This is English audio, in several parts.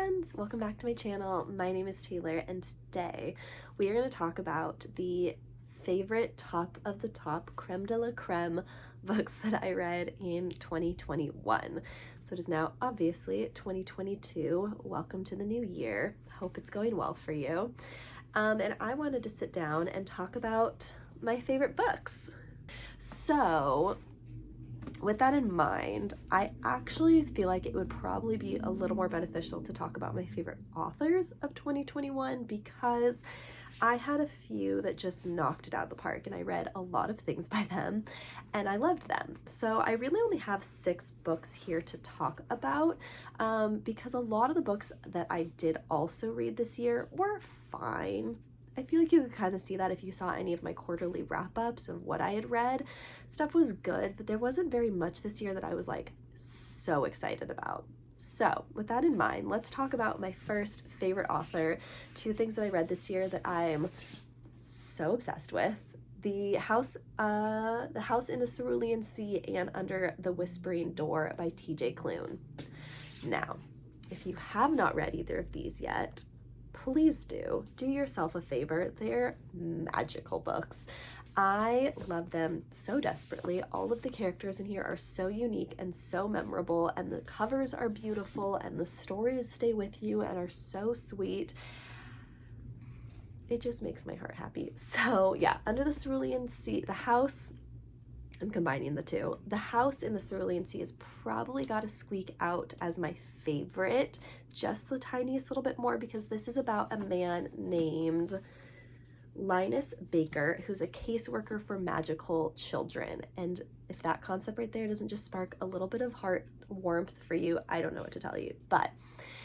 friends, welcome back to my channel. My name is Taylor and today we are going to talk about the favorite top of the top creme de la creme books that I read in 2021. So it is now obviously 2022. Welcome to the new year. Hope it's going well for you. And I wanted to sit down and talk about my favorite books. So with that in mind, I actually feel like it would probably be a little more beneficial to talk about my favorite authors of 2021 because I had a few that just knocked it out of the park and I read a lot of things by them and I loved them. So I really only have 6 books here to talk about because a lot of the books that I did also read this year were fine. I feel like you could kind of see that if you saw any of my quarterly wrap-ups of what I had read. Stuff was good, but there wasn't very much this year that I was like so excited about. So with that in mind, let's talk about my first favorite author, 2 things that I read this year that I'm so obsessed with. The House in the Cerulean Sea and Under the Whispering Door by TJ Cloon. Now, if you have not read either of these yet, please do yourself a favor. They're magical books. I love them so desperately. All of the characters in here are so unique and so memorable, and the covers are beautiful, and the stories stay with you and are so sweet. It just makes my heart happy. So yeah, Under the Cerulean Sea, I'm combining the two. The House in the Cerulean Sea has probably got to squeak out as my favorite, just the tiniest little bit more, because this is about a man named Linus Baker, who's a caseworker for magical children. And if that concept right there doesn't just spark a little bit of heart warmth for you, I don't know what to tell you. But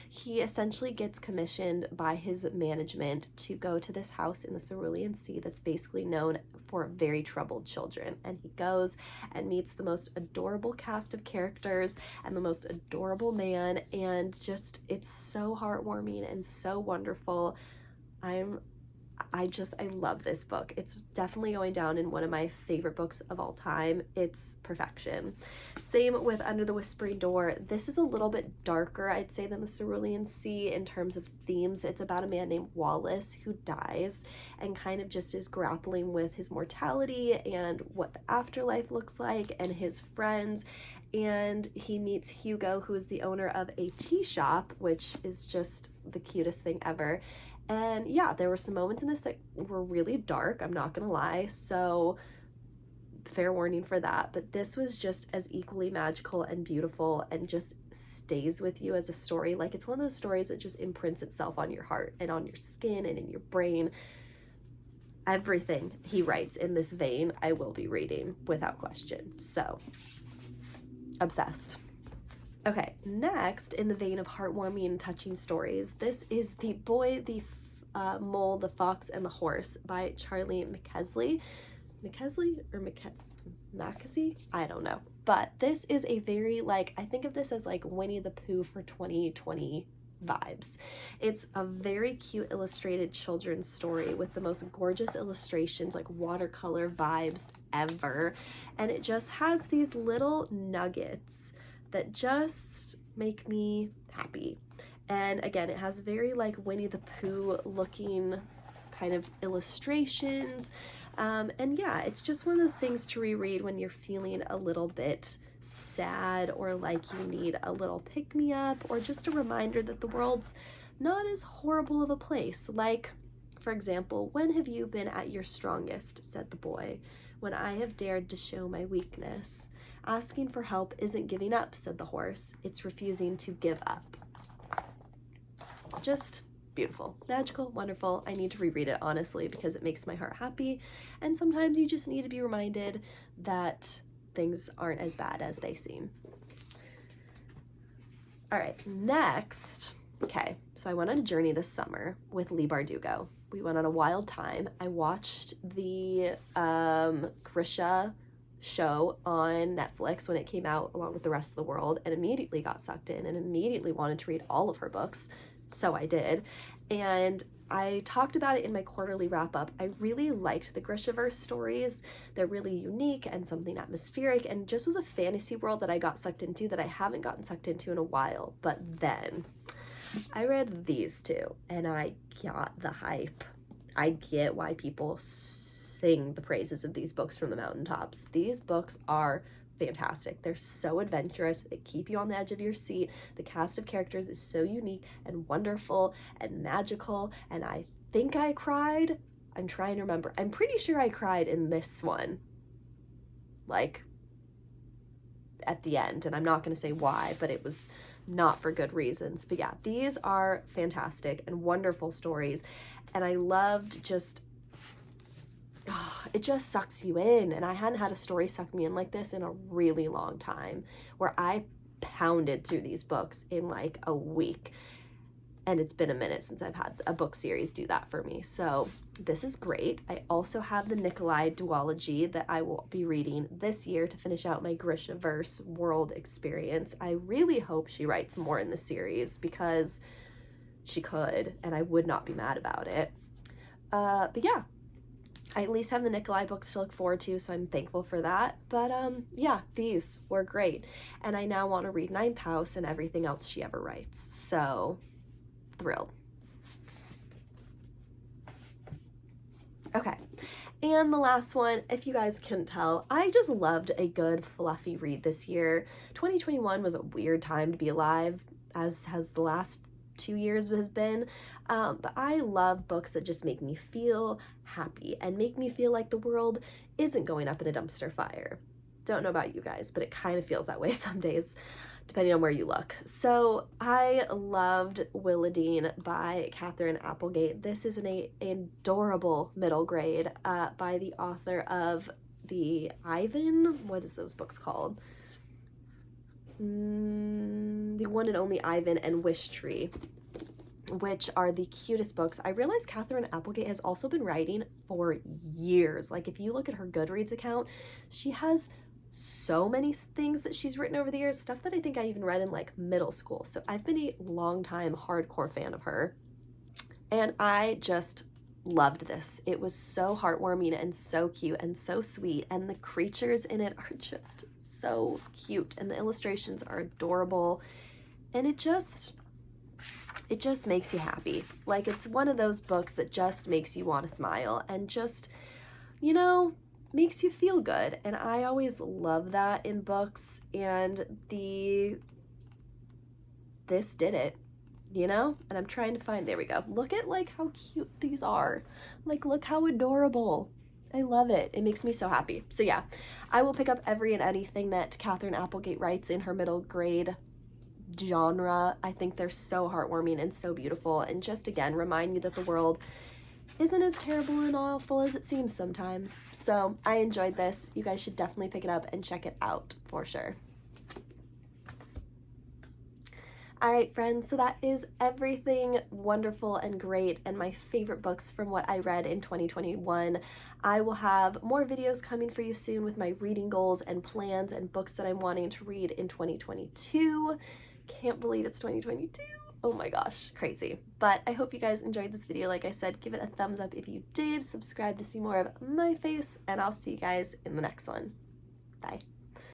he essentially gets commissioned by his management to go to this house in the Cerulean Sea that's basically known for very troubled children. And he goes and meets the most adorable cast of characters and the most adorable man, and just, it's so heartwarming and so wonderful. I love this book. It's definitely going down in one of my favorite books of all time. It's perfection. Same with Under the Whispering Door. This is a little bit darker, I'd say, than the Cerulean Sea in terms of themes. It's about a man named Wallace who dies and kind of just is grappling with his mortality and what the afterlife looks like and his friends. And he meets Hugo, who is the owner of a tea shop, which is just the cutest thing ever. And yeah, there were some moments in this that were really dark, I'm not gonna lie, so fair warning for that. But this was just as equally magical and beautiful and just stays with you as a story. Like, it's one of those stories that just imprints itself on your heart and on your skin and in your brain. Everything he writes in this vein, I will be reading without question. So, obsessed. Okay, next, in the vein of heartwarming and touching stories, this is The Boy, the Mole, the Fox, and the Horse by Charlie Mackesy. Mackesy? I don't know. But this is a very, like, I think of this as like Winnie the Pooh for 2020 vibes. It's a very cute illustrated children's story with the most gorgeous illustrations, like watercolor vibes ever. And it just has these little nuggets that just make me happy. And again, it has very like Winnie the Pooh looking kind of illustrations. And yeah, it's just one of those things to reread when you're feeling a little bit sad or like you need a little pick-me-up, or just a reminder that the world's not as horrible of a place. Like, for example, when have you been at your strongest, said the boy, when I have dared to show my weakness. Asking for help isn't giving up, said the horse. It's refusing to give up. Just beautiful, magical, wonderful. I need to reread it, honestly, because it makes my heart happy. And sometimes you just need to be reminded that things aren't as bad as they seem. All right, next. Okay, so I went on a journey this summer with Lee Bardugo. We went on a wild time. I watched the Grisha show on Netflix when it came out along with the rest of the world, and immediately got sucked in and immediately wanted to read all of her books. So I did. And I talked about it in my quarterly wrap-up. I really liked the Grishaverse stories. They're really unique and something atmospheric, and just was a fantasy world that I got sucked into that I haven't gotten sucked into in a while. But then I read these two, and I got the hype. I get why people sing the praises of these books from the mountaintops. These books are fantastic. They're so adventurous. They keep you on the edge of your seat. The cast of characters is so unique and wonderful and magical, and I think I cried. I'm trying to remember. I'm pretty sure I cried in this one, like, at the end, and I'm not going to say why, but it was not for good reasons. But yeah, these are fantastic and wonderful stories, and I loved just, it just sucks you in, and I hadn't had a story suck me in like this in a really long time, where I pounded through these books in like a week, and it's been a minute since I've had a book series do that for me. So this is great. I also have the Nikolai duology that I will be reading this year to finish out my Grishaverse world experience. I really hope she writes more in the series, because she could, and I would not be mad about it. But yeah, I at least have the Nikolai books to look forward to, so I'm thankful for that. But yeah, these were great. And I now want to read Ninth House and everything else she ever writes. So thrilled. Okay, and the last one, if you guys couldn't tell, I just loved a good fluffy read this year. 2021 was a weird time to be alive, as has the last 2 years has been, but I love books that just make me feel happy and make me feel like the world isn't going up in a dumpster fire. Don't know about you guys, but it kind of feels that way some days, depending on where you look. So I loved Wilma Dean by Catherine Applegate. This is an adorable middle grade by the author of the Ivan, what is those books called? The One and Only Ivan and Wish Tree, which are the cutest books. I realize Catherine Applegate has also been writing for years. Like, if you look at her Goodreads account, she has so many things that she's written over the years, stuff that I think I even read in like middle school. So I've been a long time hardcore fan of her, and I just loved this. It was so heartwarming and so cute and so sweet, and the creatures in it are just so cute, and the illustrations are adorable, and it just makes you happy. Like, it's one of those books that just makes you want to smile and just, you know, makes you feel good. And I always love that in books, and this did it, you know? And I'm trying to find, there we go. Look at like how cute these are. Like, look how adorable. I love it. It makes me so happy. So yeah, I will pick up every and anything that Catherine Applegate writes in her middle grade genre. I think they're so heartwarming and so beautiful, and just again remind you that the world isn't as terrible and awful as it seems sometimes. So I enjoyed this. You guys should definitely pick it up and check it out for sure. All right, friends, so that is everything wonderful and great and my favorite books from what I read in 2021. I will have more videos coming for you soon with my reading goals and plans and books that I'm wanting to read in 2022. Can't believe it's 2022. Oh my gosh, crazy. But I hope you guys enjoyed this video. Like I said, give it a thumbs up if you did, subscribe to see more of my face, and I'll see you guys in the next one. Bye.